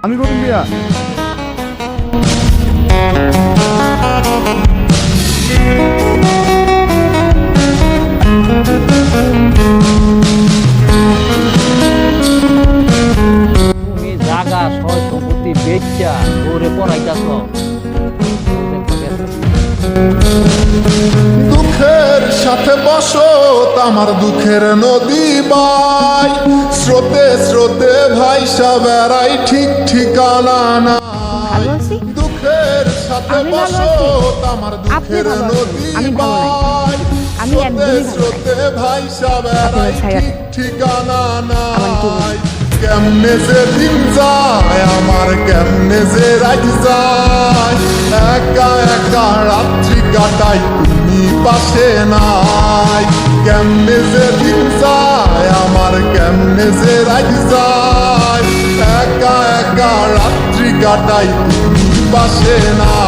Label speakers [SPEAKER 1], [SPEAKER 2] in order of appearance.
[SPEAKER 1] আমি করুন দিয়া
[SPEAKER 2] তুমি জাগা সয় সম্পত্তি বেচা ওরে পড়াইতাছ।
[SPEAKER 3] দুঃখের সাথে বসত আমার দুঃখের নদী বাই, স্রোতে স্রোতে ভাইসা বেড়াই ঠিক ঠিকানা না।
[SPEAKER 4] ভালো আছি।
[SPEAKER 3] দুঃখের সাথে
[SPEAKER 4] আমি ভালো আছি।
[SPEAKER 3] বসত আমার
[SPEAKER 4] আপনি
[SPEAKER 3] দুঃখের
[SPEAKER 4] ভালো আছেন।
[SPEAKER 3] নদী
[SPEAKER 4] আমি ভালো নাই।
[SPEAKER 3] বাই,
[SPEAKER 4] আমি
[SPEAKER 3] স্রোতে
[SPEAKER 4] একদমই ভালো নাই।
[SPEAKER 3] স্রোতে ভাইসা বেড়াই
[SPEAKER 4] আপনার ছায়া-
[SPEAKER 3] ঠিক ঠিকানা
[SPEAKER 4] আমার কি
[SPEAKER 3] নাই। কেমনে যে দিন যায় আমার, কেমনে যে রাত যায়, একা একা রাত্রি কাটাই তুমি পাশে নাই। কেমনে যে দিন যায় আমার, কেমনে যে রাত যায়, একা একা রাত্রি কাটাই তুমি পাশে নাই।